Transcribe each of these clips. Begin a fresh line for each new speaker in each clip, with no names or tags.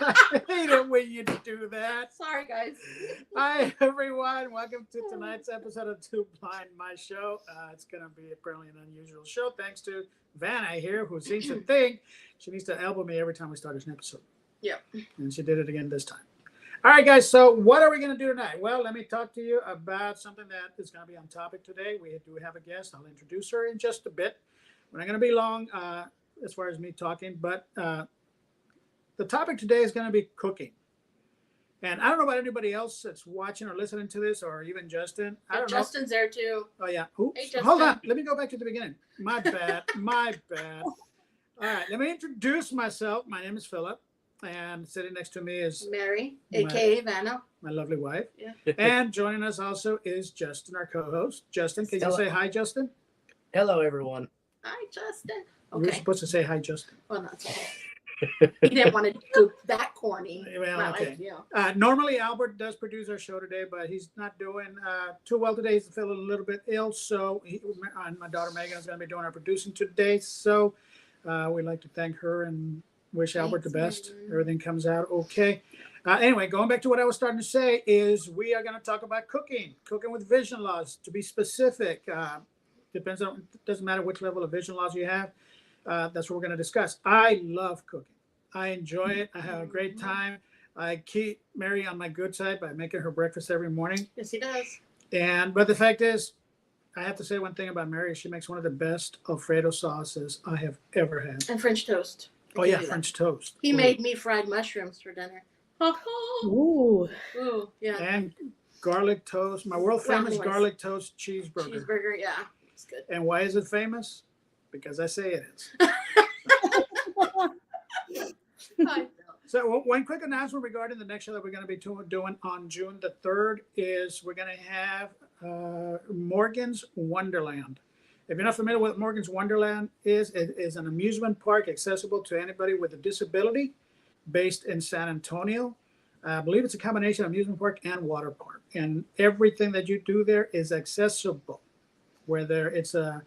I hate it when you do that.
Sorry, guys.
Hi, everyone. Welcome to tonight's episode of Two Blind, my show. It's going to be apparently an unusual show, thanks to Vanna here, who seems to think she needs to elbow me every time we start an episode.
Yep.
And she did it again this time. All right, guys. So what are we going to do tonight? Well, let me talk to you about something that is going to be on topic today. We do have a guest. I'll introduce her in just a bit. We're not going to be long as far as me talking, but the topic today is going to be cooking. And I don't know about anybody else that's watching or listening to this, or even Justin. I don't know.
Justin's there too.
Oh, yeah. Oops.
Hey, Justin.
Hold on. Let me go back to the beginning. My bad. My bad. All right. Let me introduce myself. My name is Philip. And sitting next to me is
Mary, a.k.a. Vanna.
My lovely wife.
Yeah.
And joining us also is Justin, our co-host. Justin, can you say hi, Justin?
Hello, everyone.
Hi, Justin.
You're
Okay.
supposed to say hi, Justin.
Well, that's okay. He didn't want to go that corny.
Well,
Not
okay.
like you.
Normally, Albert does produce our show today, but he's not doing too well today. He's feeling a little bit ill, so my daughter Megan is going to be doing our producing today. So we'd like to thank her and wish Albert the best.
Megan.
Everything comes out okay. Anyway, going back to what I was starting to say is we are going to talk about cooking with vision loss. To be specific, doesn't matter which level of vision loss you have. That's what we're going to discuss. I love cooking. I enjoy it. I have a great time. I keep Mary on my good side by making her breakfast every morning.
Yes, he does.
But the fact is, I have to say one thing about Mary. She makes one of the best Alfredo sauces I have ever had.
And French toast.
Oh, yeah, French toast.
He made me fried mushrooms for dinner.
Ooh.
Ooh, yeah.
And garlic toast. My world famous
Anyways.
Garlic toast cheeseburger.
Cheeseburger, yeah. It's good.
And why is it famous? Because I say it is.
Hi, Phil.
So one quick announcement regarding the next show that we're going to be doing on June the 3rd is we're going to have Morgan's Wonderland. If you're not familiar with what Morgan's Wonderland is, it is an amusement park accessible to anybody with a disability based in San Antonio. I believe it's a combination of amusement park and water park. And everything that you do there is accessible, whether it's a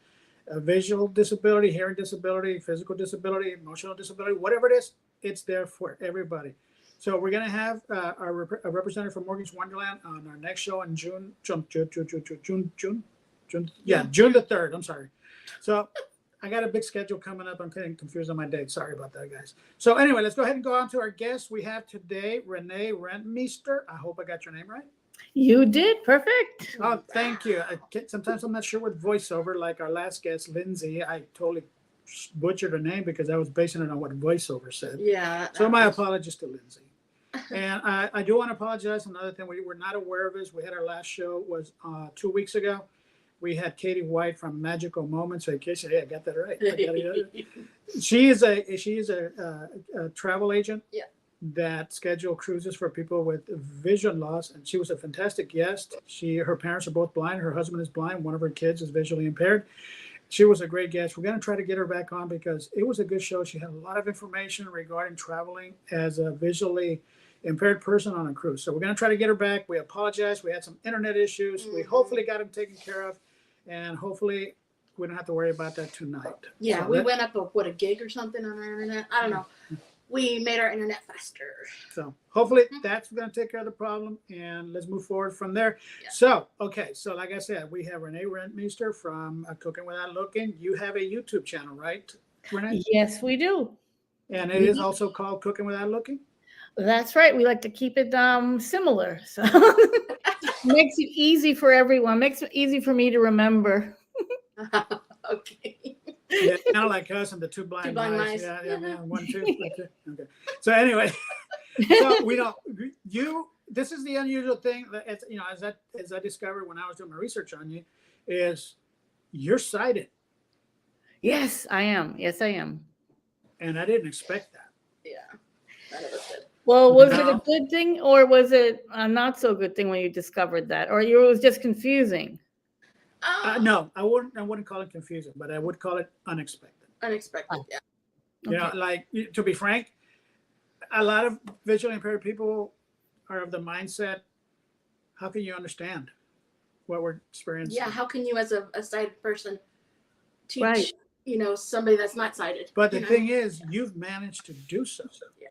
visual disability, hearing disability, physical disability, emotional disability, whatever it is, it's there for everybody. So we're going to have a representative from Morgan's Wonderland on our next show in June the 3rd. I'm sorry. So I got a big schedule coming up. I'm getting confused on my dates. Sorry about that, guys. So anyway, let's go ahead and go on to our guest. We have today Renee Rentmeester. I hope I got your name right.
You did perfect.
Oh, thank you. Sometimes I'm not sure with voiceover, like our last guest, Lindsay. I totally butchered her name because I was basing it on what voiceover said.
Yeah.
So my apologies to Lindsay. And I do want to apologize. Another thing we were not aware of is we had our last show was 2 weeks ago. We had Katie White from Magical Moments Vacation. Hey, I got that right. She is a travel agent.
Yeah.
That schedule cruises for people with vision loss, and she was a fantastic guest. Her parents are both blind. Her husband is blind. One of her kids is visually impaired. She was a great guest. We're going to try to get her back on because it was a good show. She had a lot of information regarding traveling as a visually impaired person on a cruise. So we're going to try to get her back. We apologize. We had some internet issues. We hopefully got them taken care of, and hopefully we don't have to worry about that tonight.
Yeah,
So
we went up a gig or something on our internet. I don't know. We made our internet faster.
So hopefully that's going to take care of the problem, and let's move forward from there.
Yeah.
So, okay. So like I said, we have Renee Rentmeester from Cooking Without Looking. You have a YouTube channel, right, Renee?
Yes, we do.
And it is also called Cooking Without Looking?
That's right. We like to keep it similar. So makes it easy for everyone. Makes it easy for me to remember.
Okay.
Yeah, kind of like us and the two blind mice. Yeah, 1, 2. Okay. So anyway, so we don't. This is the unusual thing that as I discovered when I was doing my research on you, is you're sighted.
Yes, I am. Yes, I am.
And I didn't expect that.
Yeah. None of us did.
Well, was it a good thing or was it a not so good thing when you discovered that, or it was just confusing?
No, I wouldn't call it confusing, but I would call it unexpected.
Unexpected, yeah.
You know, like, to be frank, a lot of visually impaired people are of the mindset, how can you understand what we're experiencing?
Yeah, how can you as a sighted person teach,
Right.
somebody that's not sighted?
But the thing is, you've managed to do so.
Yeah.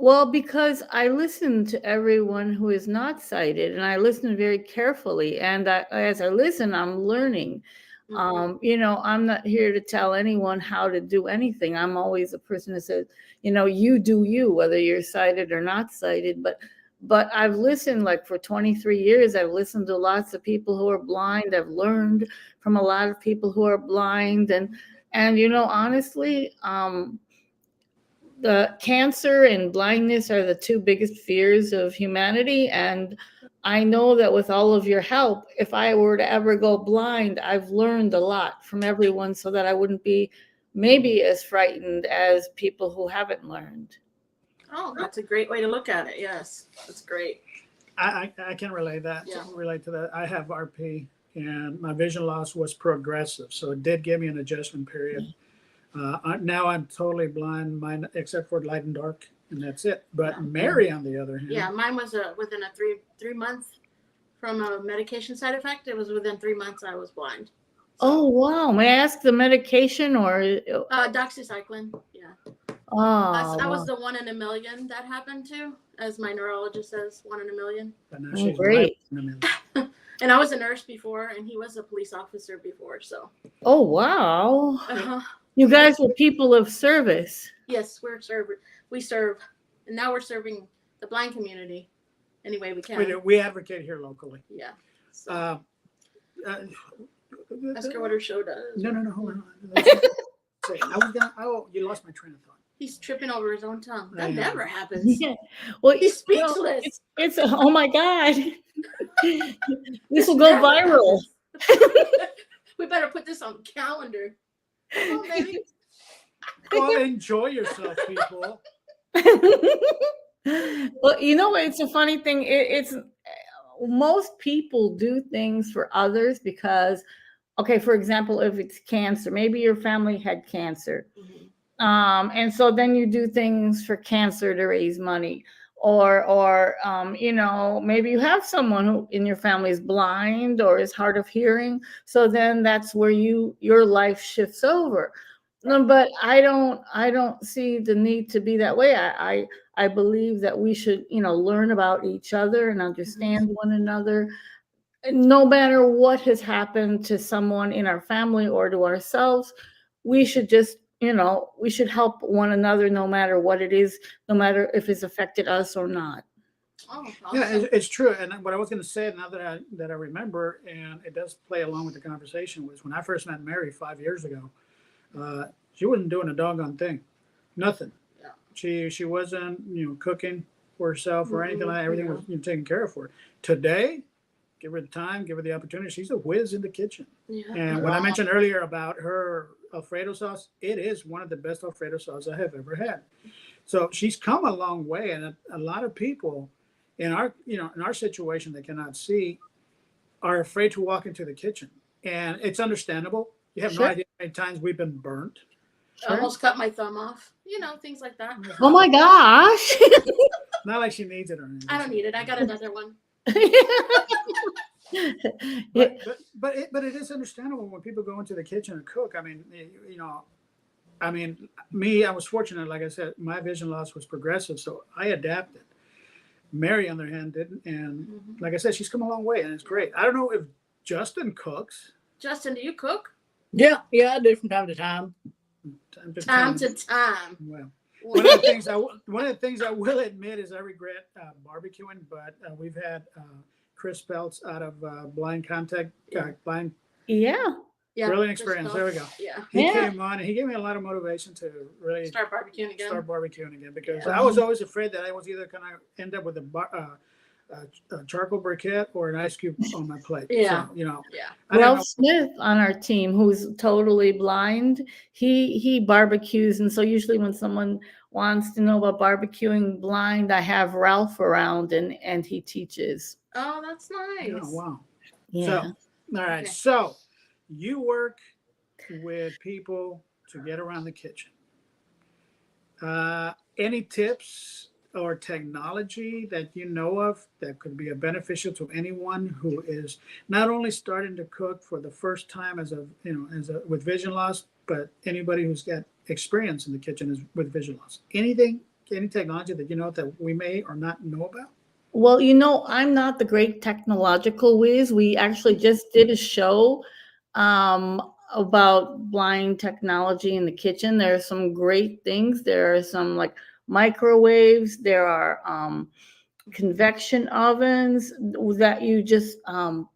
Well, because I listen to everyone who is not sighted, and I listen very carefully. And as I listen, I'm learning.
Mhm.
I'm not here to tell anyone how to do anything. I'm always a person that says, you do you, whether you're sighted or not sighted. But I've listened, like, for 23 years. I've listened to lots of people who are blind. I've learned from a lot of people who are blind, and honestly, the cancer and blindness are the two biggest fears of humanity. And I know that with all of your help, if I were to ever go blind, I've learned a lot from everyone so that I wouldn't be maybe as frightened as people who haven't learned.
Oh, that's a great way to look at it. Yes, that's great.
I can relate that.
Yeah.
Relate to that. I have RP, and my vision loss was progressive, so it did give me an adjustment period. Now I'm totally blind, mine except for light and dark, and that's it. But
Yeah.
Mary, on the other hand,
Yeah, mine was within a three month from a medication side effect. It was within 3 months I was blind.
Oh, wow. May I ask the medication or?
Doxycycline. Yeah.
Oh,
I was
wow.
the 1 in a million that happened to, as my neurologist says, 1 in a million.
but now
Oh,
she's
great.
And I was a nurse before, and he was a police officer before. So.
Oh, wow.
Uh-huh.
You guys were people of service.
Yes, we serve, and now we're serving the blind community any way we can.
We advocate here locally.
Yeah. So,
Uh,
ask her what her show does.
No, hold on. I was gonna. Oh, you lost my train of thought.
He's tripping over his own tongue. That
I know.
never happens.
Yeah. Well,
He's speechless.
it's oh my God. This will go
Never
viral.
happens. We better put this on the calendar. Come on, baby.
Well, enjoy yourself, people.
Well, it's a funny thing. It's most people do things for others because, okay, for example, if it's cancer, maybe your family had cancer.
Mhm.
And so then you do things for cancer to raise money, or maybe you have someone who in your family is blind or is hard of hearing. So then that's where your life shifts over. No, but I don't see the need to be that way. I believe that we should, learn about each other and understand one another, no matter what has happened to someone in our family or to ourselves. We should just, we should help one another no matter what it is, no matter if it's affected us or not.
Oh,
Yeah,
awesome.
it's true. And what I was going to say now that I remember, and it does play along with the conversation, was when I first met Mary 5 years ago. She wasn't doing a doggone thing, nothing.
Yeah.
She wasn't cooking for herself or anything like that. Everything
Yeah.
was taken care of for her. Today, give her the time, give her the opportunity. She's a whiz in the kitchen.
Yeah.
And when I mentioned earlier about her Alfredo sauce, it is one of the best Alfredo sauce I have ever had. So she's come a long way, and a lot of people in our situation that cannot see are afraid to walk into the kitchen, and it's understandable. You have no
Sure.
idea how many times we've been burnt.
I almost cut my thumb off. Things like that.
Oh my gosh.
Not like she needs it or anything.
I don't need it. I got another one.
But it is understandable when people go into the kitchen and cook. I mean, me, I was fortunate. Like I said, my vision loss was progressive, so I adapted. Mary, on the other hand, didn't, and like I said, she's come a long way, and it's great. I don't know if Justin cooks.
Justin, do you cook?
Yeah, I do from time to time.
Time to time.
Well, one of the things I will admit is I regret barbecuing, but we've had Chris Peltz out of Blind Contact, Blind
Yeah.
Yeah.
Brilliant experience. There we go.
Yeah.
He
Yeah.
came on and he gave me a lot of motivation to really
Start barbecuing again.
start barbecuing again, because
Yeah.
I was always afraid that I was either going to end up with a charcoal briquette or an ice cube on my plate.
Yeah.
So,
Yeah.
I don't
Ralph
know.
Smith on our team, who's totally blind, he barbecues, and so usually when someone wants to know about barbecuing blind, I have Ralph around, and he teaches.
Oh, that's nice.
Oh, wow.
Yeah.
So, all right.
Okay.
So you work with people to get around the kitchen. Any tips or technology that you know of that could be beneficial to anyone who is not only starting to cook for the first time with vision loss, but anybody who's got experience in the kitchen with vision loss? Anything any technology that you know that we may or not know about?
Well, I'm not the great technological whiz. We actually just did a show about blind technology in the kitchen. There are some great things. There are some like microwaves. There are convection ovens that you just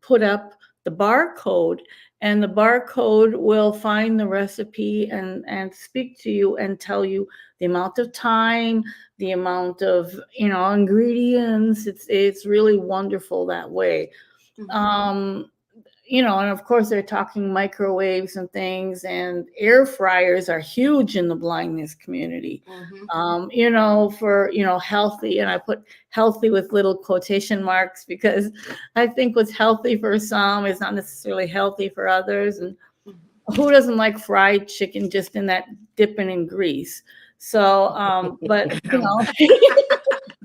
put up the barcode, and the barcode will find the recipe and speak to you and tell you the amount of time, the amount of ingredients. It's really wonderful that way.
Mhm.
And of course they're talking microwaves and things, and air fryers are huge in the blindness community. For healthy, and I put healthy with little quotation marks because I think what's healthy for some is not necessarily healthy for others. And who doesn't like fried chicken just in that dipping in grease? So but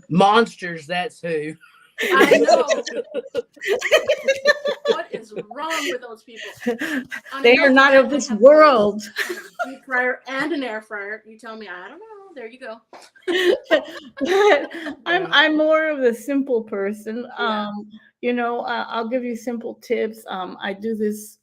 Monsters, that's who.
I know. What is wrong with those people?
they are not of this world.
Deep fryer and an air fryer. You tell me, I don't know. There you go.
But I'm more of the simple person.
Yeah.
I'll give you simple tips. I do this.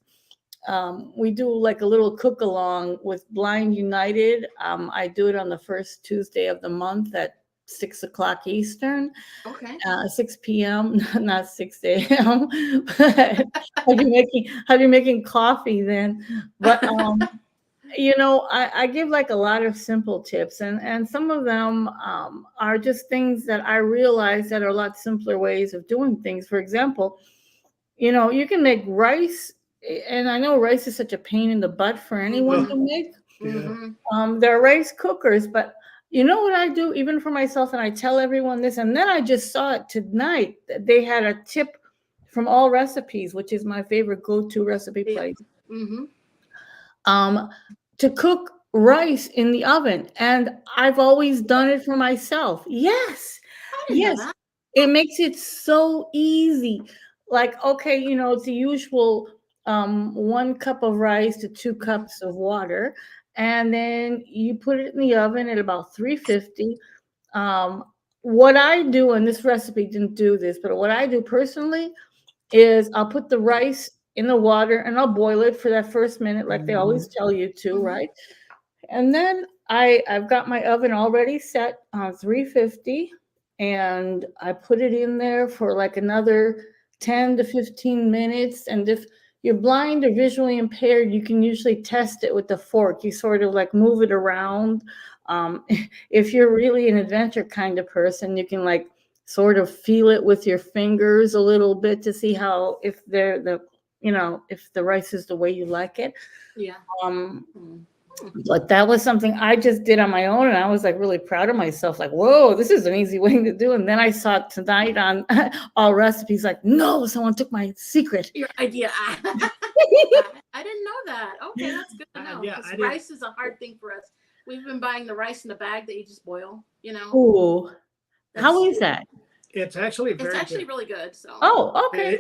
We do like a little cook along with Blind United. I do it on the first Tuesday of the month at 6 o'clock Eastern.
Okay.
6 p.m., not 6 a.m. I'll be making coffee then. But I give like a lot of simple tips, and some of them are just things that I realize that are a lot simpler ways of doing things. For example, you can make rice, and I know rice is such a pain in the butt for anyone to make. There are rice cookers, but you know what I do, even for myself, and I tell everyone this, and then I just saw it tonight. They had a tip from All Recipes, which is my favorite go-to recipe place. To cook rice in the oven, and I've always done it for myself. Yes, it makes it so easy. Like, okay, it's the usual 1 cup of rice to 2 cups of water, and then you put it in the oven at about 350. What I do, and this recipe didn't do this, but what I do personally is I'll put the rice in the water and I'll boil it for that first minute, like they always tell you to, right? And then I've got my oven already set on 350, and I put it in there for like another 10 to 15 minutes. And if you're blind or visually impaired, you can usually test it with the fork. You sort of like move it around. If you're really an adventure kind of person, you can like sort of feel it with your fingers a little bit to see how, if if the rice is the way you like it.
Yeah.
But that was something I just did on my own, and I was like really proud of myself. Like, whoa, this is an easy way to do. And then I saw it tonight on All Recipes. Like, no, someone took my secret.
Your idea. I didn't know that. Okay, that's good to know.
Yeah,
rice is a hard thing for us. We've been buying the rice in the bag that you just boil.
Ooh, how is that?
It's actually
good. Really good. So.
Oh, okay.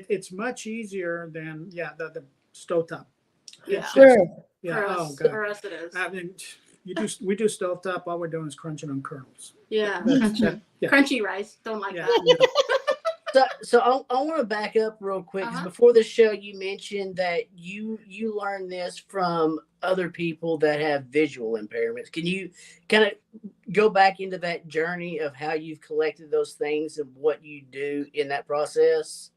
It's much easier than the stovetop.
Yeah.
Sure.
Yeah.
For us it is.
I mean, we do stovetop. All we're doing is crunching on kernels.
Yeah.
Yeah.
Crunchy rice. Don't like that.
So I want to back up real quick, because before the show you mentioned that you learned this from other people that have visual impairments. Can you kind of go back into that journey of how you've collected those things and what you do in that process?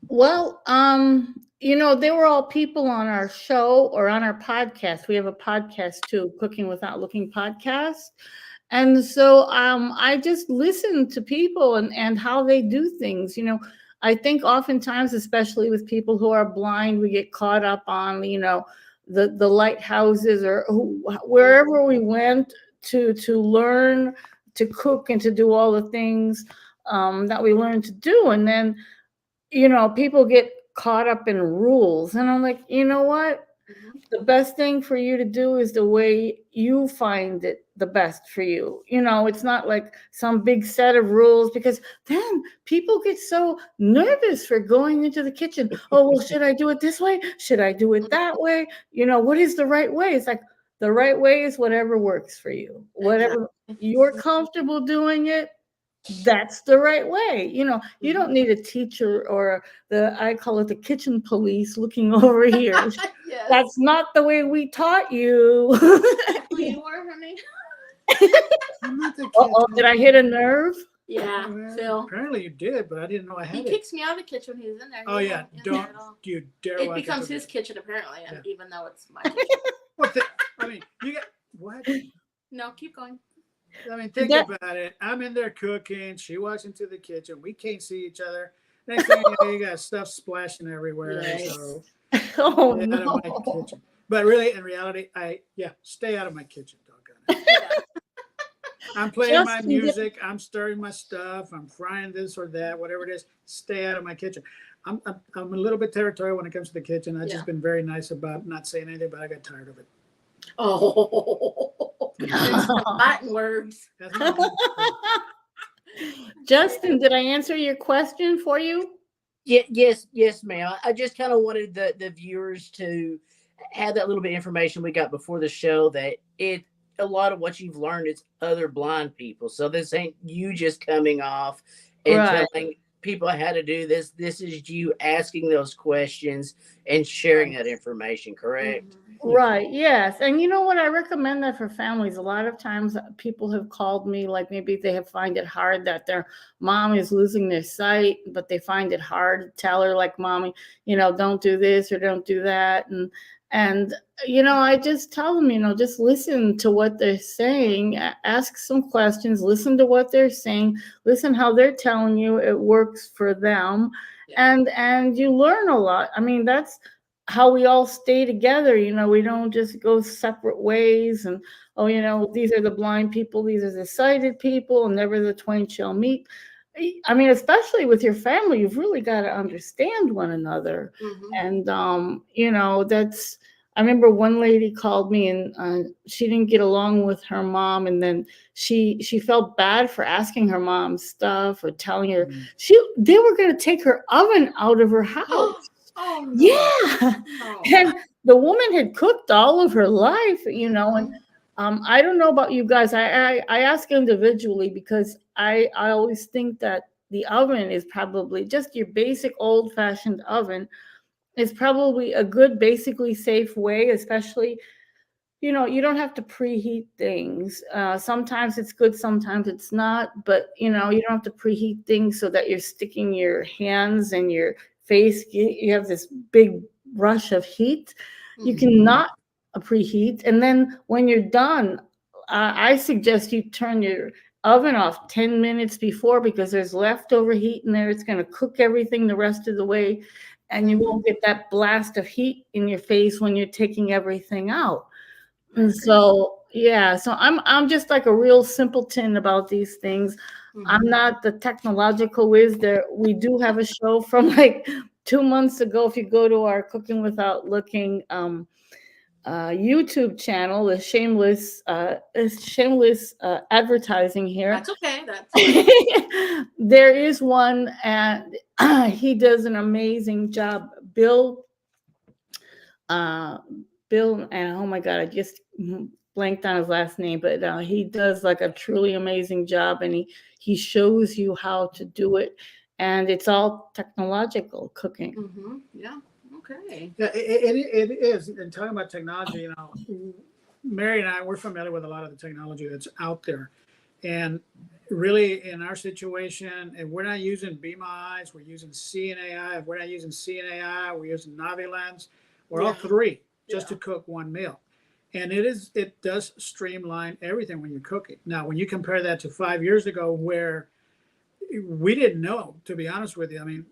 Well, they were all people on our show or on our podcast. We have a podcast too, Cooking Without Looking podcast. And so I just listen to people and how they do things. I think oftentimes, especially with people who are blind, we get caught up on, the lighthouses or wherever we went to learn to cook and to do all the things that we learned to do. And then, people get caught up in rules. And I'm like, you know what? The best thing for you to do is the way you find it the best for you. It's not like some big set of rules, because then people get so nervous for going into the kitchen. Oh, well, should I do it this way? Should I do it that way? What is the right way? It's like, the right way is whatever works for you. Whatever you're comfortable doing it, that's the right way. You don't need a teacher or I call it the kitchen police looking over here.
Yes.
That's not the way we taught you.
Who you were, honey?
I'm not the
Oh, did I hit a nerve?
Yeah,
Well,
Phil.
apparently you did, but I didn't know I
He
had it.
kicks me out of the kitchen when he's in there.
Oh
He
yeah,
won't in
don't
there at all.
you dare.
It
walk
becomes
into
his
the-
kitchen apparently, and
Yeah.
even though it's my kitchen.
What the, I mean, you got what?
No, keep going.
I mean, think
That-
about it. I'm in there cooking. She walks into the kitchen. We can't see each other. Next thing you know, you got stuff splashing everywhere.
Yes.
So
Oh
stay out of my
no.
kitchen. But really, in reality, stay out of my kitchen, doggone it.
Yeah.
I'm playing my
Justin did-
music. I'm stirring my stuff. I'm frying this or that, whatever it is. Stay out of my kitchen. I'm a little bit territorial when it comes to the kitchen. I've
Yeah.
just been very nice about not saying anything, but I got tired of it.
Oh, fighting words.
That's my only-
Justin, did I answer your question for you?
Yes, ma'am. I just kind of wanted the viewers to have that little bit of information we got before the show that a lot of what you've learned is other blind people. So this ain't you just coming off and
Right.
telling people how to do this. This is you asking those questions and sharing that information, correct?
Mhm.
Right, yes. And you know what? I recommend that for families. A lot of times people have called me, like maybe they find it hard that their mom is losing their sight, but they find it hard to tell her, like, mommy, don't do this or don't do that. And I just tell them, just listen to what they're saying, ask some questions, listen to what they're saying, listen how they're telling you it works for them.
Yeah.
And you learn a lot. I mean, that's how we all stay together. We don't just go separate ways and these are the blind people, these are the sighted people, and never the twain shall meet. I mean, especially with your family, you've really got to understand one another.
Mhm.
And that's, I remember one lady called me and she didn't get along with her mom, and then she felt bad for asking her mom stuff or telling her they were going to take her oven out of her house.
Oh no.
Yeah.
No.
And the woman had cooked all of her life, and I don't know about you guys. I ask individually because I always think that the oven is probably just your basic old-fashioned oven is probably a good, basically safe way, especially, you don't have to preheat things. Sometimes it's good, sometimes it's not, but you don't have to preheat things so that you're sticking your hands and your face. You have this big rush of heat. You
Mhm.
can not preheat. And then when you're done, I suggest you turn your oven off 10 minutes before, because there's leftover heat in there. It's going to cook everything the rest of the way, and you won't get that blast of heat in your face when you're taking everything out. And so, yeah, so I'm just like a real simpleton about these things. I'm
Mhm.
not the technological whiz. We do have a show from like 2 months ago. If you go to our Cooking Without Looking YouTube channel, the shameless advertising here.
That's okay. That's
There is one, and he does an amazing job. Bill, and oh my God, I just blanked on his last name, but he does like a truly amazing job, and he shows you how to do it, and it's all technological cooking.
Mhm. Yeah. Okay.
Yeah, it is. And talking about technology, Mary and I, we're familiar with a lot of the technology that's out there. And really, in our situation, and we're not using Be My Eyes, we're using CNAI. If we're not using CNAI, we're using NaviLens. We're all
Yeah.
three just
Yeah.
to cook one meal. And it does streamline everything when you're cooking. Now, when you compare that to 5 years ago, where we didn't know, to be honest with you, I mean,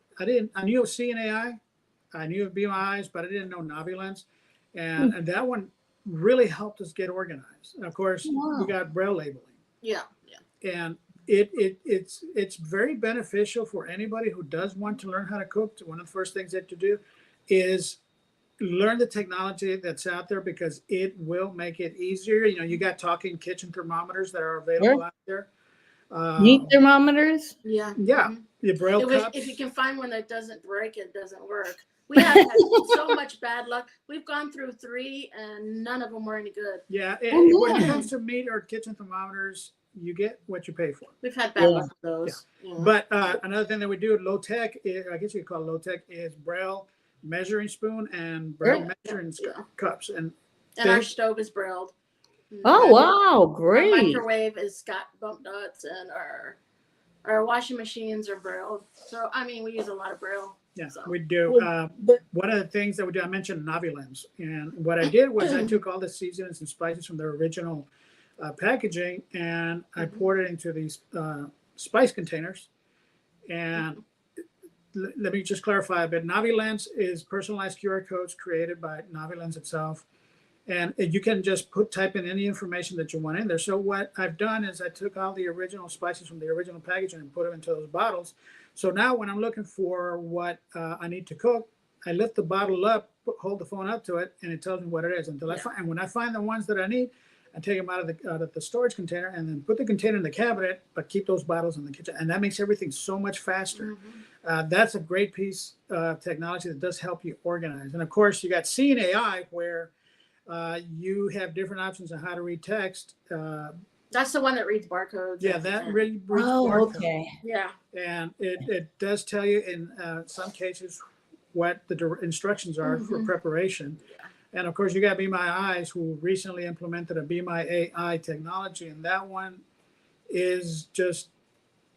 I knew of CNAI, I knew of Be My Eyes, but I didn't know NaviLens. And that one really helped us get organized. And of course,
Wow.
we got braille labeling.
Yeah. Yeah.
And it's very beneficial for anybody who does want to learn how to cook. One of the first things that you do is learn the technology that's out there, because it will make it easier. You got talking kitchen thermometers that are available out there.
Meat thermometers.
Yeah.
Yeah,
Mhm.
your braille cups.
If you can find one that doesn't break, it doesn't work. We have had so much bad luck. We've gone through 3 and none of them were any good.
Yeah,
Oh,
when it
yeah.
comes to meat or kitchen thermometers, you get what you pay for.
We've had bad
Yeah.
luck with those. Yeah.
But another thing that we do low tech, I guess you could call it low tech, is Braille measuring spoon and Braille
Yeah.
measuring
Yeah.
cups. And
And our stove is brailled.
Oh,
And
wow.
Our
Great.
microwave is got bump nuts, and our washing machines are brailled. So I mean, we use a lot of braille.
yeah,
So.
we do.
But
One of the things that we do, I mentioned Navilens. And what I did was I took all the seasonings and spices from their original packaging and I poured it into these spice containers. And let me just clarify a bit. Navilens is personalized QR codes created by Navilens itself. And you can just type in any information that you want in there. So what I've done is I took all the original spices from the original packaging and put them into those bottles. So now when I'm looking for what I need to cook, I lift the bottle up, hold the phone up to it, and it tells me what it is. Until I find, and when I find the ones that I need, I take them out of the storage container and then put the container in the cabinet, but keep those bottles in the kitchen. And that makes everything so much faster. That's a great piece of technology that does help you organize. And of course, you got Seeing AI, where you have different options on how to read text.
That's the one that reads barcodes.
Yeah,
and-
that
and-
really reads
Oh,
barcode.
okay.
Yeah.
And it does tell you in some cases what the instructions are for preparation. And of course, you got Be My Eyes, who recently implemented a Be My AI technology, and that one is just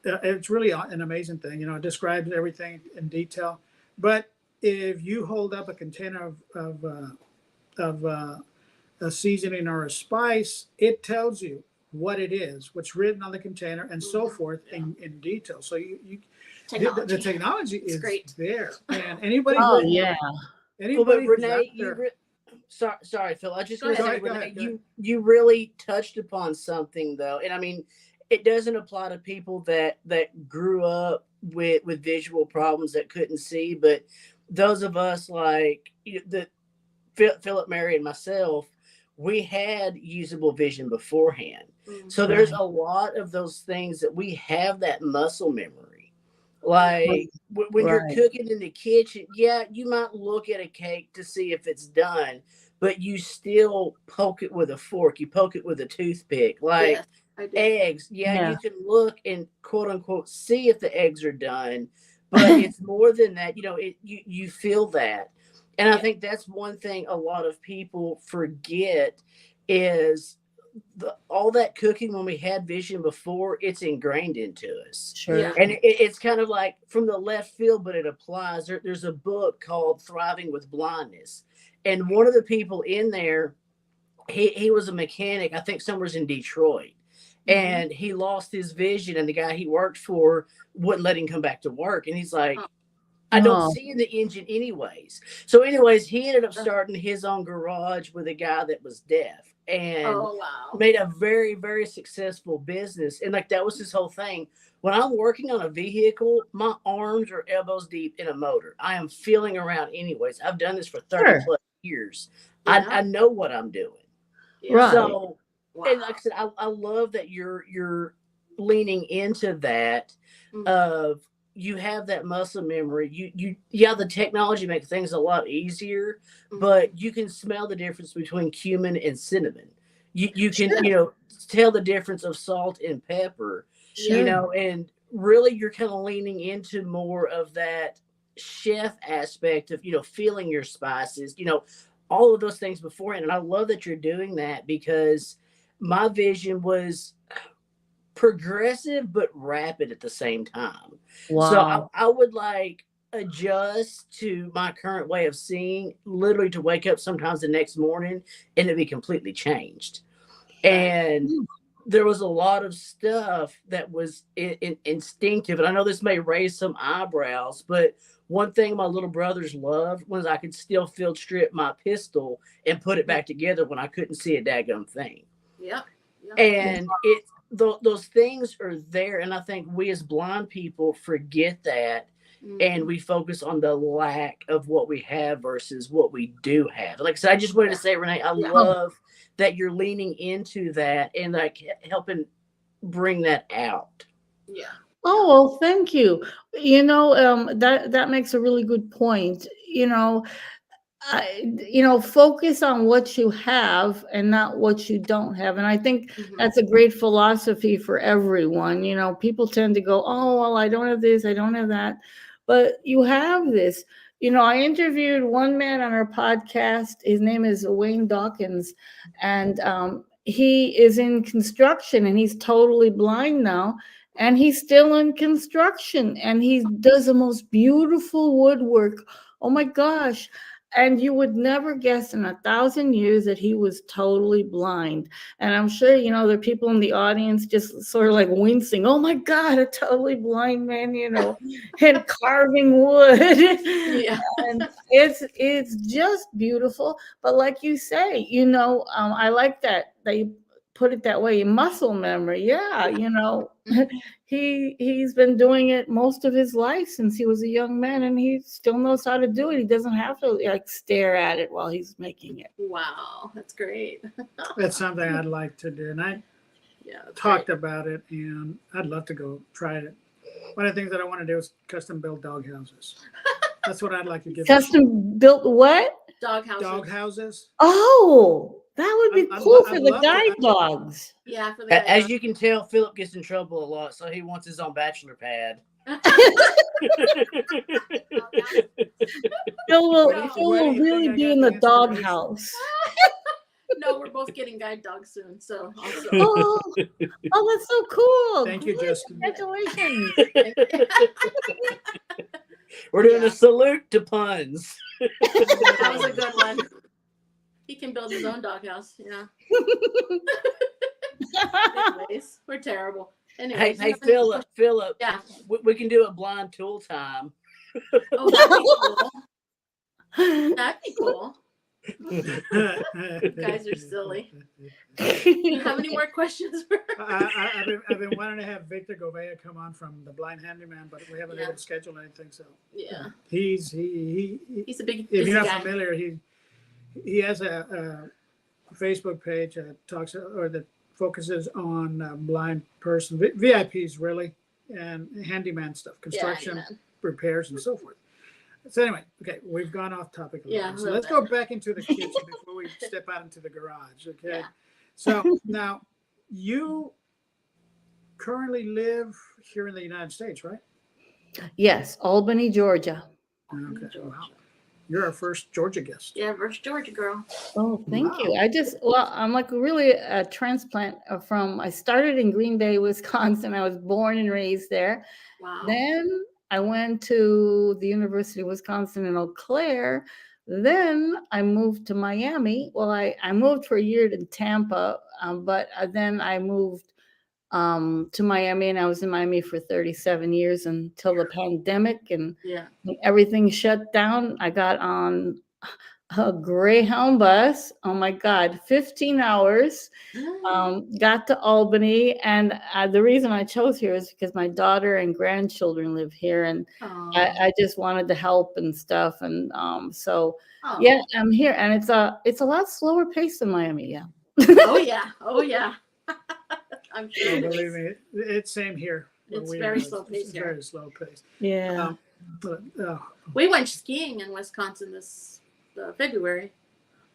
it's really an amazing thing. You know, it describes everything in detail. But if you hold up a container of a seasoning or a spice, it tells you what it is, what's written on the container, and so forth in detail. So the technology is
great.
there, and anybody
Oh,
who
yeah.
Well, but
anybody who's out
Renee,
there,
sorry, Phil. I just
Go
want to
ahead.
say,
Go
Renee,
ahead.
you really touched upon something though, and I mean, it doesn't apply to people that grew up with visual problems that couldn't see, but those of us like Philip, Mary, and myself, we had usable vision beforehand. So there's a lot of those things that we have that muscle memory. Like when you're
Right.
cooking in the kitchen, yeah, you might look at a cake to see if it's done, but you still poke it with a fork, you poke it with a toothpick. Like
Yes, I do.
eggs,
Yeah.
you can look and quote unquote see if the eggs are done, but it's more than that. You know, you feel that. And I think that's one thing a lot of people forget is all that cooking when we had vision before, it's ingrained into us.
Sure.
Yeah.
And it's kind of like from the left field, but it applies. There's a book called Thriving with Blindness. And one of the people in there, he was a mechanic, I think somewhere's in Detroit. And he lost his vision, and the guy he worked for wouldn't let him come back to work. And he's like, I don't see in the engine anyways. So anyways, he ended up starting his own garage with a guy that was deaf and made a very, very successful business. And like, that was his whole thing. When I'm working on a vehicle, my arms are elbows deep in a motor. I am feeling around anyways. I've done this for 30 plus years. I know what I'm doing.
Right.
So, and like I said, I love that you're leaning into that of, you have that muscle memory. The technology makes things a lot easier, but you can smell the difference between cumin and cinnamon. You can, tell the difference of salt and pepper, and really you're kind of leaning into more of that chef aspect of, feeling your spices, all of those things beforehand. And I love that you're doing that, because my vision was progressive but rapid at the same time.
Wow.
So I would like adjust to my current way of seeing, literally to wake up sometimes the next morning and to be completely changed. And there was a lot of stuff that was instinctive. And I know this may raise some eyebrows, but one thing my little brothers loved was I could still field strip my pistol and put it back together when I couldn't see a daggum thing.
Yep.
And those things are there. And I think we as blind people forget that. And we focus on the lack of what we have versus what we do have. Like I said, I just wanted to say, Renee, I love that you're leaning into that and like helping bring that out.
Yeah.
Oh, well, thank you. That makes a really good point. Focus on what you have and not what you don't have. And I think
Mhm.
that's a great philosophy for everyone. People tend to go, oh, well, I don't have this, I don't have that. But you have this. I interviewed one man on our podcast. His name is Wayne Dawkins, and he is in construction and he's totally blind now. And he's still in construction and he does the most beautiful woodwork. Oh my gosh, and you would never guess in 1,000 years that he was totally blind. And I'm sure, there are people in the audience just sort of like wincing. Oh my God, a totally blind man, and carving wood.
Yeah.
And it's just beautiful. But like you say, I like that you put it that way. Muscle memory. Yeah,
Mhm.
he's been doing it most of his life since he was a young man, and he still knows how to do it. He doesn't have to like stare at it while he's making it.
Wow, that's great.
That's something I'd like to do. And I
Yeah, that's
talked
great.
about it, and I'd love to go try it. One of the things that I want to do is custom build dog houses. That's what I'd like to give.
Custom built what?
Dog houses.
Dog houses.
Oh, that would be cool for
I'd
the
love to.
guide dogs.
Yeah, for the guy
As
dog.
you can tell, Philip gets in trouble a lot, so he wants his own bachelor pad.
Phil will,
Where do
Phil
you
will
think
really
I
be
got
in
the
the dog
inspiration?
house.
No, we're both getting guide dogs soon, so also.
Oh, that's so cool.
Thank you,
Great.
Justin.
Congratulations.
We're doing
Yeah.
a salute to puns.
That was a good one. He can build his own doghouse. Yeah. Anyways, we're terrible. Anyways,
Hey, Philip,
Yeah.
we can do a blind tool time.
Oh, that'd be cool. You guys are silly. Do you have any more questions?
I've been wanting to have Victor Govea come on from the Blind Handyman, but we haven't been able to schedule anything. So
Yeah.
he's
a big
if
busy
you're not
guy.
familiar, he has a Facebook page that talks or that focuses on blind person VIPs really and handyman stuff, construction,
handyman.
repairs, and so forth. So anyway, okay, we've gone off topic a little
Yeah,
bit.
a
So
little
let's
bit.
go back into the kitchen before we step out into the garage. Okay.
Yeah.
So now you currently live here in the United States, right?
Yes, Albany, Georgia.
Okay.
Georgia.
Wow. You're our first Georgia guest.
Yeah, versus Georgia girl.
Oh, thank you.
Wow.
I'm like really a transplant I started in Green Bay, Wisconsin. I was born and raised there.
Wow.
Then I went to the University of Wisconsin in Eau Claire. Then I moved to Miami. Well, I moved for a year to Tampa, but then I moved to Miami, and I was in Miami for 37 years until the pandemic, and
Yeah.
when everything shut down. I got on a Greyhound bus. Oh my God, 15 hours. Got to Albany, and the reason I chose here is because my daughter and grandchildren live here, and I just wanted to help and stuff, and so yeah, I'm here, and it's a lot slower pace than Miami. Yeah.
Oh yeah. Oh yeah. I'm sure.
Oh,
it
believe
is.
me, it's same here.
It's
We
very
are-
slow paced
It's
here.
very slow paced.
Yeah.
We went skiing in Wisconsin this February.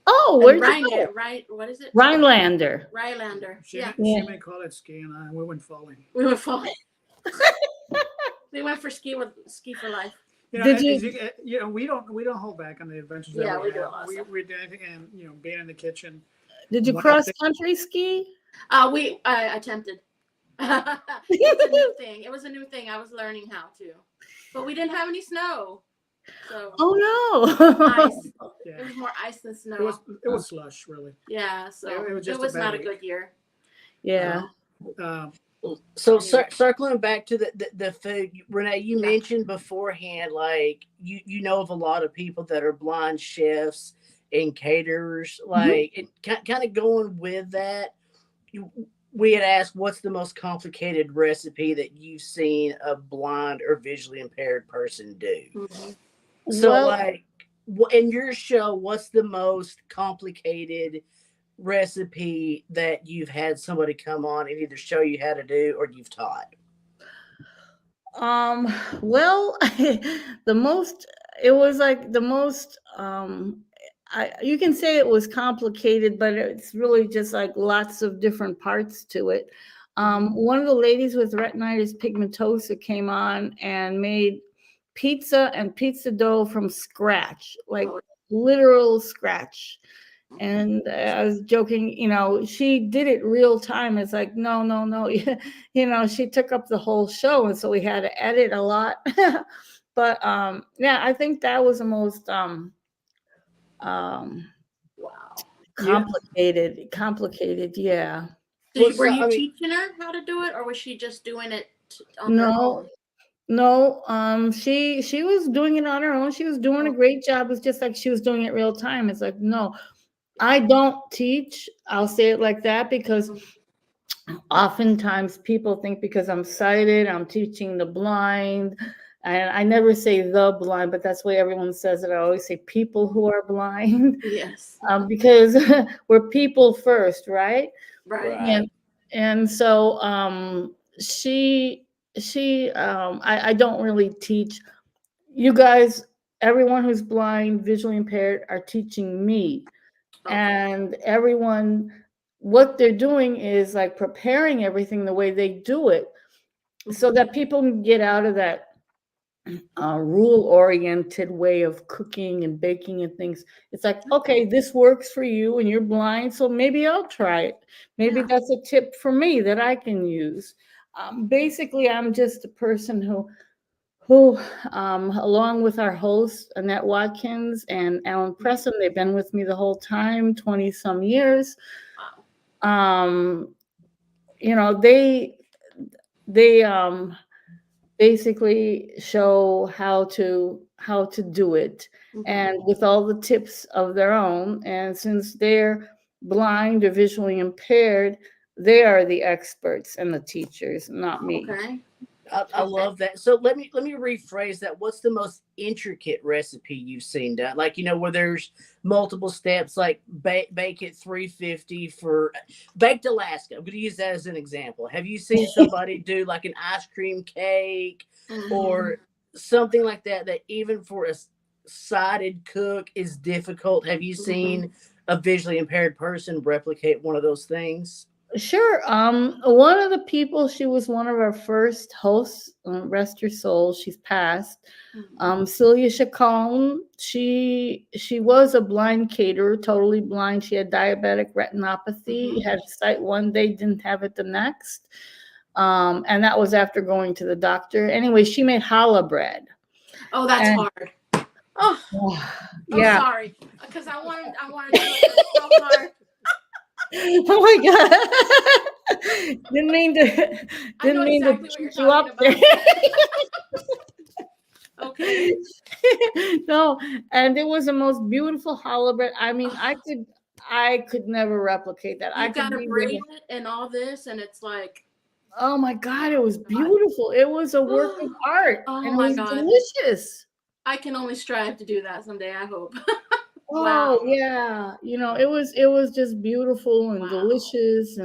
Oh,
And
where'd you
Rhine,
go?
right? What is it?
Rhinelander.
Rhinelander. Yeah.
She may call it skiing. We went falling.
We went falling. We went for ski for life.
You know,
Did
as
you-
we don't hold back on the adventures that
Yeah,
we
we do
have.
a lot of
We
stuff.
we do anything, and being in the kitchen.
Did you
One
cross
thing-
country ski?
I attempted. It was a new thing. It was a new thing. I was learning how to, but we didn't have any snow, so
Oh no.
ice.
Yeah,
It was more ice than snow.
it was slush really.
Yeah, so
It was
it
just
was
a bad
not a
week.
good year.
Yeah.
So circling back to the food, Renee, you
Yeah.
mentioned beforehand, like you know of a lot of people that are blind chefs and caterers, like and kind of going with that. We had asked, what's the most complicated recipe that you've seen a blind or visually impaired person do?
Mhm.
So,
Well-
like, in your show, what's the most complicated recipe that you've had somebody come on and either show you how to do or you've taught?
Um, well, the most, it was like the most, you can say it was complicated, but it's really just like lots of different parts to it. One of the ladies with retinitis pigmentosa came on and made pizza and pizza dough from scratch, like
Oh,
literal scratch. And I was joking, she did it real time. It's like, no, no, no. She took up the whole show. And so we had to edit a lot. But yeah, I think that was the most um,
wow.
Yeah.
complicated. Yeah.
Well,
Were
so
you
I mean,
teaching her how to do it, or was she just doing it on her
No,
own?
no. She was doing it on her own. She was doing a
Oh,
great job. It's just like she was doing it real time. It's like, no, I don't teach. I'll say it like that because
mhm.
oftentimes people think because I'm sighted, I'm teaching the blind. And I never say the blind, but that's the way everyone says it. I always say people who are blind
Yes.
because we're people first, right?
Right.
right.
And so I don't really teach. You guys, everyone who's blind, visually impaired, are teaching me.
Okay.
And everyone, what they're doing is like preparing everything the way they do it so
Mhm.
that people can get out of that rule oriented way of cooking and baking and things. It's like, okay, this works for you and you're blind, so maybe I'll try it. Maybe
Yeah.
that's a tip for me that I can use. Basically, I'm just a person who along with our host Annette Watkins and Alan Presson, they've been with me the whole time, 20 some years.
Wow.
um they basically show how to do it,
Mhm.
and with all the tips of their own. And since they're blind or visually impaired, they are the experts and the teachers, not me.
Okay.
I
Okay.
love that. So let me rephrase that. What's the most intricate recipe you've seen done? Like, where there's multiple steps, like bake it 350 for baked Alaska. I'm going to use that as an example. Have you seen somebody do like an ice cream cake
Mhm.
or something like that? That even for a sighted cook is difficult. Have you
Mhm.
seen a visually impaired person replicate one of those things?
Sure. One of the people, she was one of our first hosts, rest her soul, she's passed.
Mhm.
Celia Chacon, she was a blind caterer, totally blind. She had diabetic retinopathy,
Mhm.
had sight one day, didn't have it the next. And that was after going to the doctor. Anyway, she made challah bread.
Oh, that's
And
hard. Oh, oh,
yeah.
sorry. Because I want to do it. It's so hard.
Oh my God. didn't mean to
I know
didn't mean to
exactly what you're
keep you
talking
up there.
about. Okay.
No, and it was the most beautiful challah bread. I mean, I could never replicate that. I
You
could
gotta
be
braid
there.
it and all this, and it's like,
Oh my God, it was
God.
beautiful. It was a work of art
Oh
and it
my
was
God.
delicious.
I can only strive to do that someday, I hope.
Oh
Wow.
yeah, it was just beautiful and
Wow.
delicious,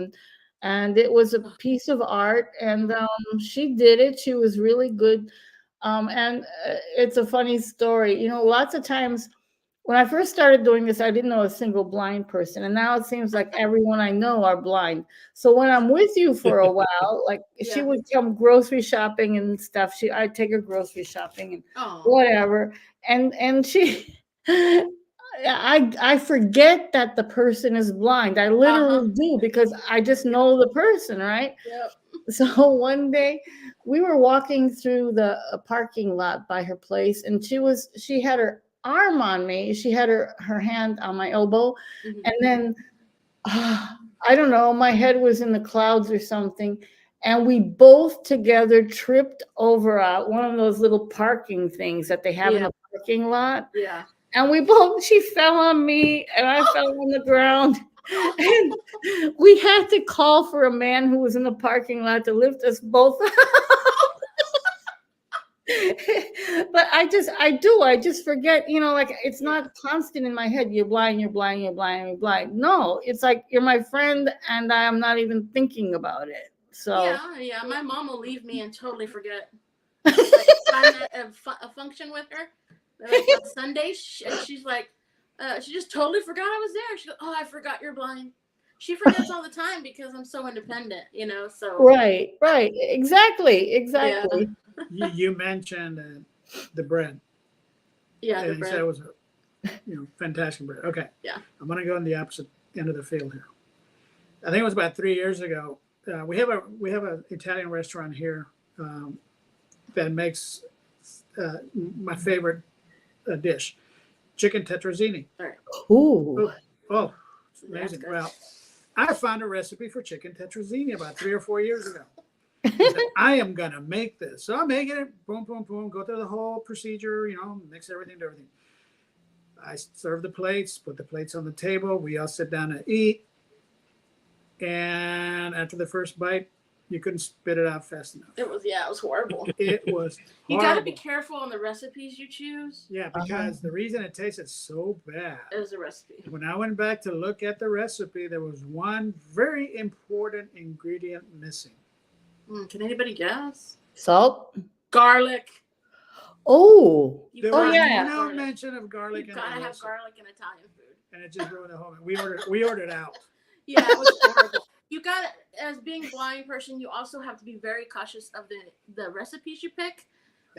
and it was a piece of art. And
Mhm.
she did it. She was really good. And it's a funny story. Lots of times when I first started doing this, I didn't know a single blind person, and now it seems like everyone I know are blind. So when I'm with you for a while, like she
Yeah.
would come grocery shopping and stuff. I'd take her grocery shopping and
Oh.
whatever, and she. I forget that the person is blind. I
Uh-huh.
literally do because I just
Yep.
know the person, right?
Yep.
So one day we were walking through the parking lot by her place, and she had her arm on me. She had her hand on my elbow,
Mhm.
and then I don't know, my head was in the clouds or something. And we both together tripped over one of those little parking things that they have in
Yeah.
the parking lot.
Yeah.
And she fell on me and I fell on the ground. And
Oh.
we had to call for a man who was in the parking lot to lift us both up. But I just forget, like it's
Yeah.
not constant in my head. You're blind, you're blind, you're blind, you're blind. No, it's like you're my friend and I'm not even thinking about it. So
Yeah. Yeah. My mom will leave me and totally forget. like, time a function with her. Like on Sunday, and she's like, she just totally forgot I was there. She goes, "Oh, I forgot you're blind." She forgets all the time because I'm so independent, you know. So
Right. Exactly.
yeah,
You mentioned the bread.
yeah, the
And you said
bread.
it was a fantastic bread. Okay.
Yeah.
I'm going to go on the opposite end of the field here. I think it was about 3 years ago. We have an Italian restaurant here that makes my favorite dish, chicken tetrazzini.
Ooh.
Oh, it's
Yeah,
amazing.
good.
Well, I found a recipe for chicken tetrazzini about 3 or 4 years ago. I said, I am gonna make this. So I'm making it, boom, boom, boom, go through the whole procedure, mix everything to everything. I serve the plates, put the plates on the table. We all sit down to eat. And after the first bite, you couldn't spit it out fast enough.
It was horrible.
It was
You
horrible.
got to be careful on the recipes you choose.
Yeah, because the reason it tasted so bad
is the recipe.
When I went back to look at the recipe, there was one very important ingredient missing.
Can anybody guess?
Salt.
Garlic.
Oh.
You
There was
yeah.
no mention of garlic
You
in the
gotta have
recipe,
garlic in Italian food.
and it just ruined the whole. We ordered out.
Yeah, it was horrible. You got, as being a blind person, you also have to be very cautious of the recipes you pick,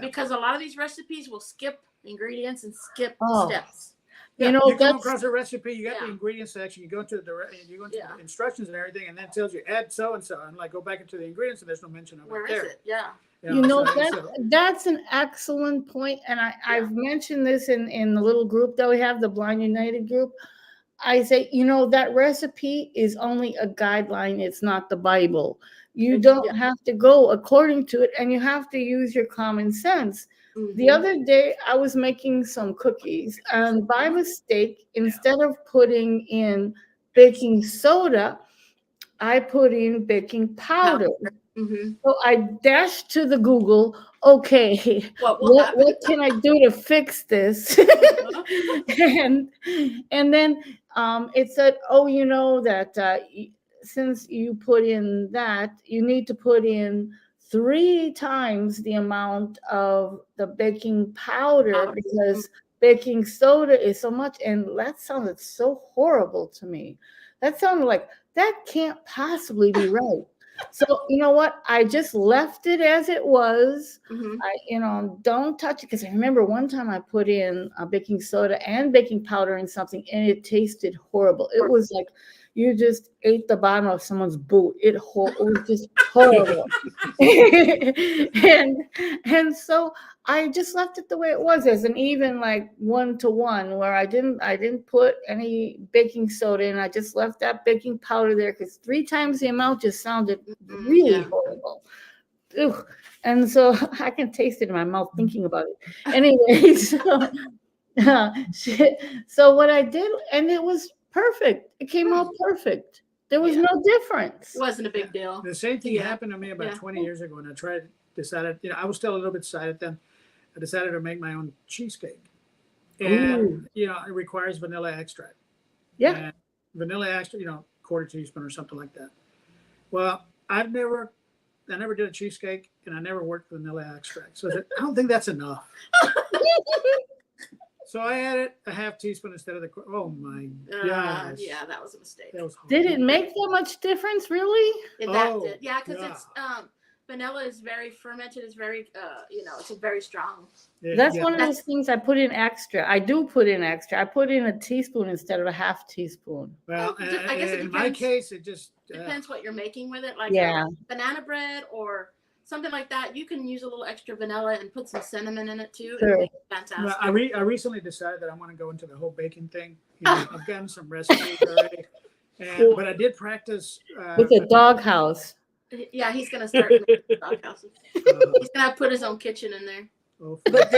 because a lot of these recipes will skip ingredients and skip steps.
Yeah,
You know,
you come
that's
across a recipe, you got the
Yeah.
ingredient section, you go into the
Yeah.
instructions and everything, and then it tells you add so and so, and like go back into the ingredients, and there's no mention of
Where
it
is
there.
it? Yeah.
you know
so-
that's an excellent point, and I've mentioned this in the little group that we have, the Blind United group. I say, that recipe is only a guideline. It's not the Bible. You don't have to go according to it, and you have to use your common sense. The other day, I was making some cookies, and by mistake, instead of putting in baking soda, I put in baking powder. So I dashed to the Google. Okay, what can I do to fix this? and then it said, oh, that since you put in that, you need to put in 3 times the amount of the baking powder because baking soda is so much. And that sounded so horrible to me. That sounded like that can't possibly be right. So you know what? I just left it as it was. I, don't touch it, because I remember one time I put in baking soda and baking powder in something, and it tasted horrible. It was like you just ate the bottom of someone's boot. It was just horrible. and so I just left it the way it was, as an even like 1-to-1, where I didn't put any baking soda in. I just left that baking powder there, because 3 times the amount just sounded really horrible. Ugh. And so I can taste it in my mouth thinking about it. Anyway, so what I did, and it was perfect. It came out perfect. There was no difference.
It wasn't a big deal.
The same thing happened to me about 20 years ago, when I decided, I was still a little bit excited then. I decided to make my own cheesecake. And, it requires vanilla extract.
Yeah.
And vanilla extract, quarter teaspoon or something like that. Well, I never did a cheesecake, and I never worked with vanilla extract. So I said, I don't think that's enough. So I added a half teaspoon instead of oh my gosh.
Yeah, that was a mistake.
That was horrible.
Did it make that much difference, really?
That did. Yeah, because it's vanilla is very fermented. It's very it's a very strong.
That's one of those things I put in extra. I do put in extra. I put in a teaspoon instead of a half teaspoon.
Well,
I guess it
in my case, it just
depends what you're making with it. Like banana bread or something like that, you can use a little extra vanilla and put some cinnamon in it too.
Sure.
It's fantastic.
Well, I recently decided that I want to go into the whole baking thing. I've gotten some recipes already, but I did practice
with a doghouse.
Yeah, he's gonna start making doghouses. He's gonna put his own kitchen in there.
But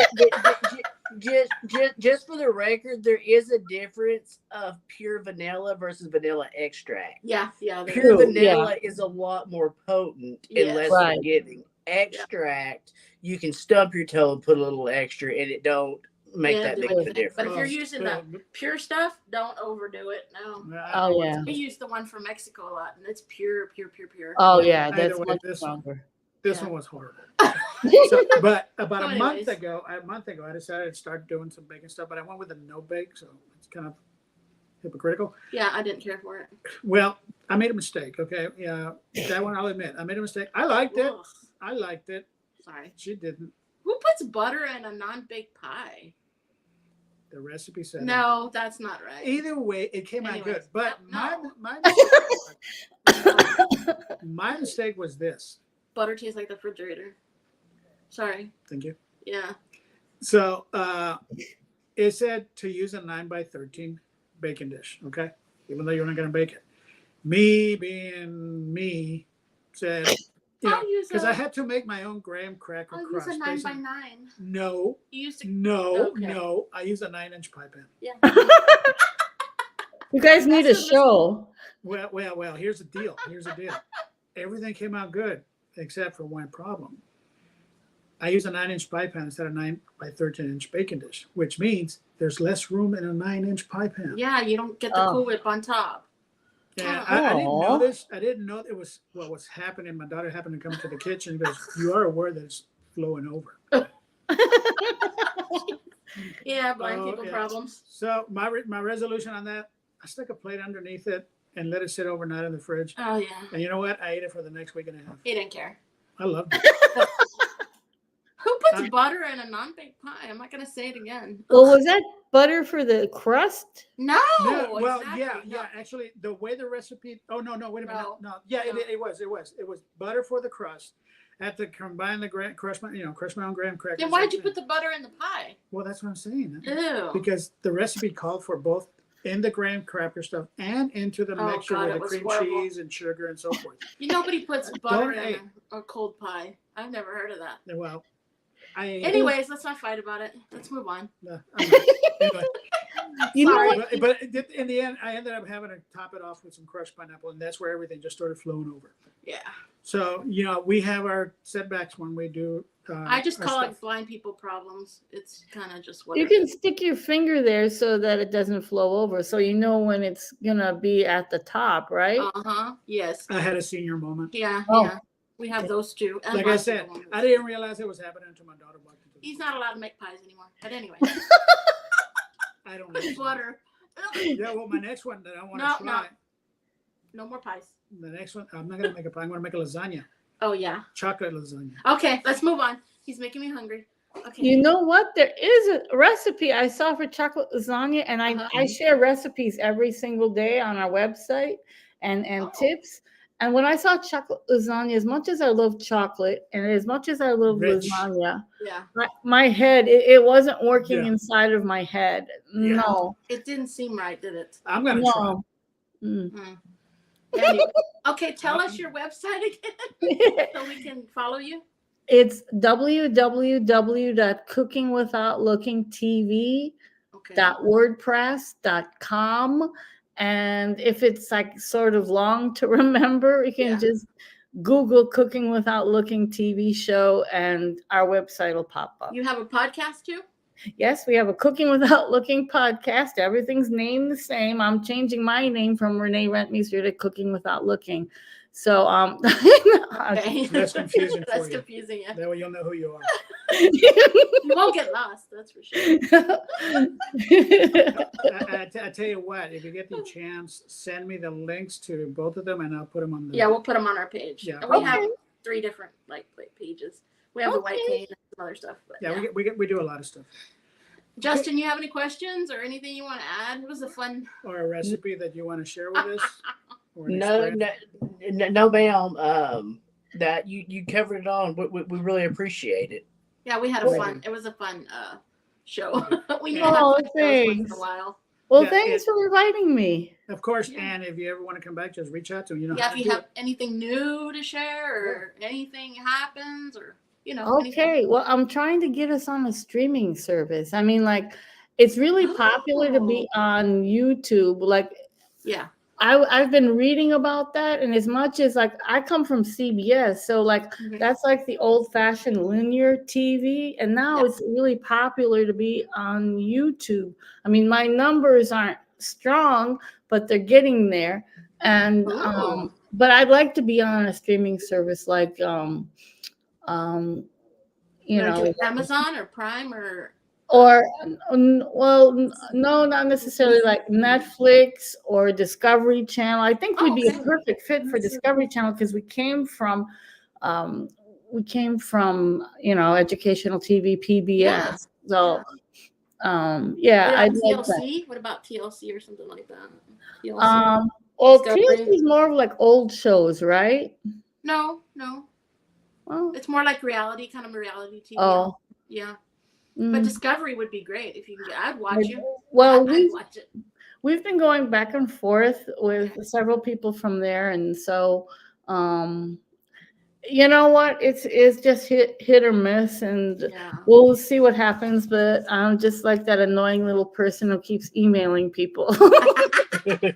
just for the record, there is a difference of pure vanilla versus vanilla extract.
Yeah.
Pure vanilla is a lot more potent and less forgiving. Extract, you can stump your toe and put a little extra, and it don't make that big of a difference.
But if you're using the pure stuff, don't overdo it. No.
Oh yeah.
We use the one from Mexico a lot, and it's pure.
Oh yeah, that's
way,
much stronger.
This one was horrible. So, but about
So
a month
anyways.
ago, I decided to start doing some baking stuff, but I went with a no bake, so it's kind of hypocritical.
Yeah, I didn't care for it.
Well, I made a mistake. Okay, yeah, that one I'll admit. I made a mistake. I liked it.
Ugh,
I liked it.
sorry.
She didn't.
Who puts butter in a non-baked pie?
The recipe said it.
No, that's not right.
Either way, it came out good.
Anyways,
But
no.
my mistake was this.
Butter tastes like the refrigerator. Sorry.
Thank you.
Yeah.
So it said to use a 9x13 baking dish. Okay, even though you're not going to bake it. Me being me said, you know,
I'll use
because
a-
I had to make my own graham cracker
I'll
crust.
use a 9
based
by
on-
9.
No,
You used to.
no,
Okay.
no. I use a 9-inch pie pan.
Yeah.
You guys need a
That's what
show.
Well. Here's the deal. Everything came out good except for one problem. I use a 9-inch pie pan instead of 9x13-inch baking dish, which means there's less room in a 9-inch pie pan.
Yeah, you don't get the
Oh.
Cool Whip on top.
Yeah,
Oh.
I didn't know
Aw.
this. I didn't know it was what was happening. My daughter happened to come to the kitchen and goes, "You are aware that it's flowing over."
Yeah, blind
Oh,
people
yeah.
problems.
So my resolution on that, I stuck a plate underneath it and let it sit overnight in the fridge.
Oh yeah.
And you know what? I ate it for the next week and a half.
He didn't care.
I loved it.
Who puts butter in a non-baked pie? I'm not gonna say it again.
Well, was that butter for the crust?
No.
Yeah, well,
exactly,
yeah,
no.
yeah. Actually, the way the recipe. Oh no, wait a minute.
No.
No, yeah,
No.
It was butter for the crust. I had to combine the crush my own graham crackers.
Then why'd you put the butter in the pie?
Well, that's what I'm saying.
Ew.
Because the recipe called for both in the graham cracker stuff and into the
Oh,
mixture
God,
with
it
the
was
cream
horrible.
cheese and sugar and so forth.
Nobody puts butter
Don't
in
eat.
a cold pie. I've never heard of that.
Well, I
Anyways, let's not fight about it. Let's move on.
Anyway,
You know
Sorry.
what?
but in the end, I ended up having to top it off with some crushed pineapple, and that's where everything just started flowing over.
Yeah.
So we have our setbacks when we do.
I just
our
call
stuff.
it blind people problems. It's kind of just
You
whatever.
can stick your finger there so that it doesn't flow over, so you know when it's gonna be at the top, right?
Uh-huh. Yes.
I had a senior moment.
Yeah.
Oh.
Yeah. We have those two. and
Like I
blind
said,
people ones.
I didn't realize it was happening until my daughter walked into the
He's not allowed to make pies anymore. But anyway,
I don't know.
butter.
Yeah, well, my next one that I want to
No,
try.
No more pies.
The next one, I'm not gonna make a pie. I'm gonna make a lasagna,
Oh yeah.
chocolate lasagna.
Okay, let's move on. He's making me hungry. Okay.
You know what? There is a recipe I saw for chocolate lasagna, and I
Uh-huh.
share recipes every single day on our website and
Oh.
tips. And when I saw chocolate lasagna, as much as I love chocolate and as much as I love
Rich.
lasagna,
Yeah.
my head it wasn't working
Yeah.
inside of my head.
Yeah.
No,
It didn't seem right, did it?
I'm gonna try.
no. Mm.
Mm. Anyway. Okay, tell us your website again so we can follow you.
It's www.cookingwithoutlookingtv.wordpress.com.
Okay.
And if it's like sort of long to remember, you can
Yeah.
just Google Cooking Without Looking TV show and our website will pop up.
You have a podcast too?
Yes, we have a Cooking Without Looking podcast. Everything's named the same. I'm changing my name from Renee Rentmeester to Cooking Without Looking. So
Okay.
That's confusing for
That's
you.
confusing, yeah.
That way you'll know who you are.
You won't get lost, that's for sure.
I tell you what, if you get the chance, send me the links to both of them, and I'll put them on the.
Yeah, we'll put them on our page.
Yeah.
And we have
Okay.
3 different like pages. We have the white
Okay.
cane and some other stuff. But
Yeah,
yeah.
we do a lot of stuff.
Justin, you have any questions or anything you want to add? It was a fun.
Or a recipe that you want to share with us. Or an
No,
experience.
no, ma'am. That you covered it all. We really appreciate it.
Yeah, we had a
Well,
fun. It was a fun show. We need
Oh,
to have fun shows once in
thanks.
a while.
Well,
Yeah,
thanks for inviting me.
Of course,
Yeah.
and if you ever want to come back, just reach out to me. You know.
Yeah,
how
if
to
you
do
have
it.
anything new to share or anything happens or anything.
Okay, well, I'm trying to get us on a streaming service. I mean, like, it's really popular to be on YouTube. Like,
Yeah.
I've been reading about that, and as much as like I come from CBS, so like
Mhm.
that's like the old-fashioned linear TV, and now
Yeah.
it's really popular to be on YouTube. I mean, my numbers aren't strong, but they're getting there. And
Ooh.
but I'd like to be on a streaming service like um you
Or
know,
Amazon or Prime or
no, not necessarily like Netflix or Discovery Channel. I think we'd be a
okay.
perfect fit for Discovery Channel because um, educational TV, PBS.
Yes.
So,
What
I'd
about
like that.
TLC? What about TLC or something like that? TLC.
Well,
Discovery?
TLC is more of like old shows, right?
No.
Well,
It's more like reality, kind of reality TV.
oh,
Yeah. But
mm,
Discovery would be great if you can get. I'd watch you.
well,
I'd watch it.
we've been going back and forth with several people from there, and so you know what, it's just hit or miss, and
Yeah.
we'll see what happens. But I'm just like that annoying little person who keeps emailing people.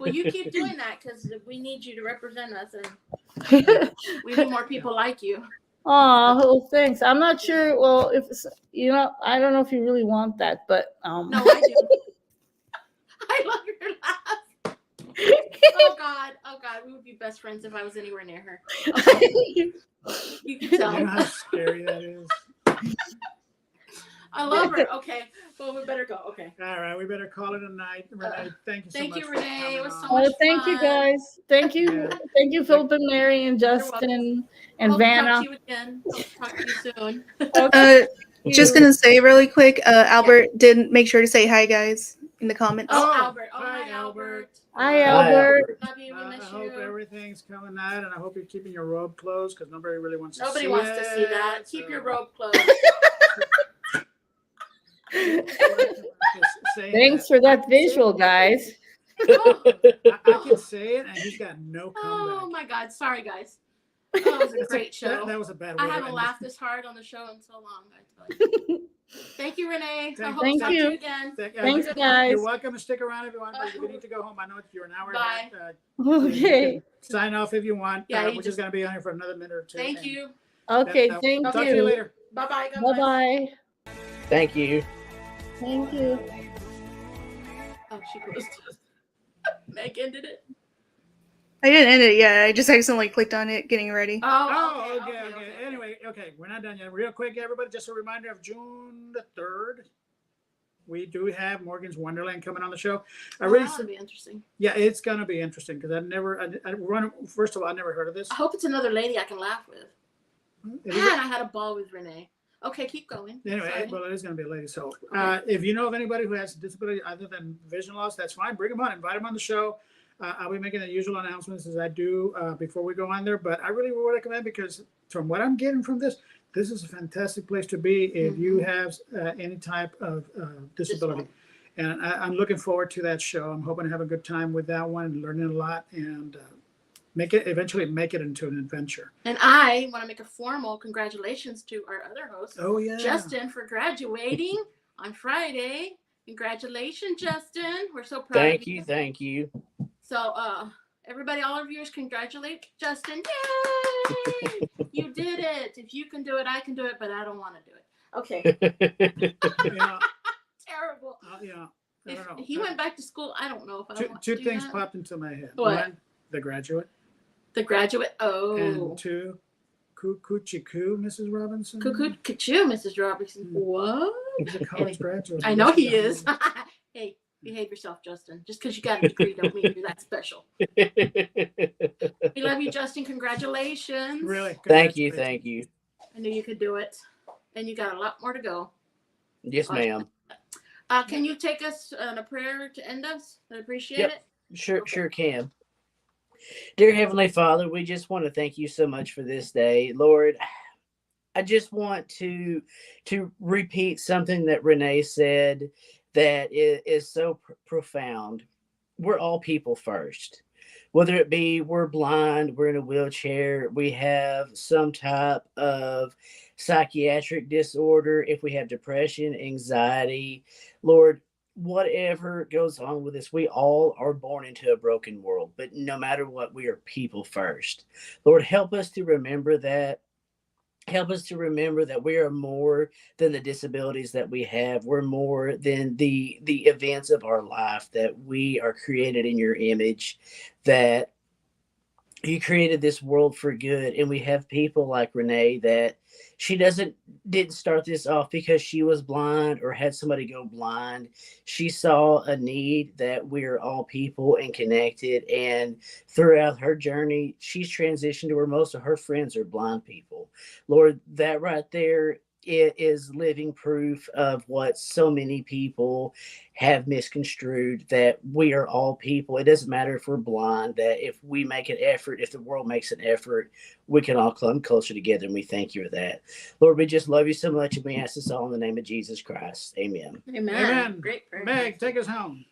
Well, you keep doing that because we need you to represent us, and we need more people like you.
Oh, well, thanks. I'm not sure. Well, if it's, I don't know if you really want that, but
No, I do. I love your laugh. Oh God, we would be best friends if I was anywhere near her. Okay. You can tell.
You know how scary that is.
I love her. Okay, well, we better go. Okay.
All right, we better call it a night. Renee, thank you so
Thank
much.
you,
for
Renee.
coming
It was so
on.
much
Thank you,
fun.
guys. Thank you,
Yeah.
thank you, Philip and Mary and
welcome.
Justin and
Hope to talk
Vanna.
to you again. Hope to talk to you soon.
Just gonna say really quick, Albert did make sure to say hi, guys, in the comments.
Oh,
Oh,
Albert. Oh,
hi,
hi, Albert.
Hi,
Hi,
Albert.
Love you. We
I
miss
hope
you.
everything's coming out, and I hope you're keeping your robe closed because nobody really wants to
Nobody
see
wants
it.
to see that. Keep your robe closed.
Thanks for that visual, guys.
Oh,
I can say it, and he's got no
oh
comeback.
my God. Sorry, guys. That was a great show.
That was a bad
I
way to
haven't
end
laughed
it.
this hard on the show in so long. I tell you. Thank you, Renee. I hope to
Thank
talk to
you.
you again.
Thanks,
You're
guys.
welcome to stick around if you want, but you need to go home. I know you're an hour
Bye.
ahead.
Okay.
Sign off if you want.
Yeah, you
we're just
just-
going to be on here for another minute or two.
Thank
and
you.
Okay.
that-
Thank
Talk to you
you.
later.
Bye-bye. God
Bye
bless.
bye.
Thank you.
Thank you.
Oh, she closed. Meg ended it.
I didn't end it yet. I just accidentally clicked on it, getting ready.
Oh,
Okay. Anyway, we're not done yet. Real quick, everybody, just a reminder of June the 3rd. We do have Morgan's Wonderland coming on the show.
That'll be interesting.
Yeah, it's going to be interesting because first of all, I never heard of this.
I hope it's another lady I can laugh with.
It is-
Man, I had a ball with Renee. Okay, keep going.
Anyway,
Sorry.
well, it is going to be a lady. So,
Okay.
if you know of anybody who has a disability other than vision loss, that's fine. Bring them on, invite them on the show. I'll be making the usual announcements as I do before we go on there. But I really would recommend, because from what I'm getting from this is a fantastic place to be if you have any type of disability. And I'm looking forward to that show. I'm hoping to have a good time with that one and learning a lot and eventually make it into an adventure.
And I want to make a formal congratulations to our other host,
Oh, yeah.
Justin, for graduating on Friday. Congratulations, Justin. We're so proud of you.
Thank you.
So, everybody, all our viewers, congratulate Justin. Yay! You did it. If you can do it, I can do it, but I don't want to do it. Okay.
You know,
Terrible.
I
If
don't know.
he went back to school, I don't know if I want
Two
to do
things
that.
popped into my head.
What?
One, The Graduate,
The Graduate. Oh.
and two, Coochie Coo, Mrs. Robinson.
Cuckoo, Cuckoo, Mrs. Robertson. What?
He's a college graduate.
I know he is. Hey, behave yourself, Justin. Just because you got a degree don't mean you're that special. We love you, Justin. Congratulations.
Really?
Thank you.
I knew you could do it. And you got a lot more to go.
Yes, ma'am.
Can you take us on a prayer to end us? I appreciate
Yep.
it.
Sure can. Dear Heavenly Father, we just want to thank you so much for this day. Lord, I just want to repeat something that Renee said that is so profound. We're all people first. Whether it be we're blind, we're in a wheelchair, we have some type of psychiatric disorder, if we have depression, anxiety, Lord, whatever goes on with us, we all are born into a broken world. But no matter what, we are people first. Lord, help us to remember that. Help us to remember that we are more than the disabilities that we have. We're more than the events of our life, that we are created in your image, that you created this world for good, and we have people like Renee that she didn't start this off because she was blind or had somebody go blind. She saw a need that we're all people and connected, and throughout her journey she's transitioned to where most of her friends are blind people. Lord, that right there, it is living proof of what so many people have misconstrued, that we are all people. It doesn't matter if we're blind, that if we make an effort, if the world makes an effort, we can all come closer together. And we thank you for that. Lord, we just love you so much. And we ask this all in the name of Jesus Christ. Amen.
Amen.
Amen.
Great prayer.
Meg, take us home.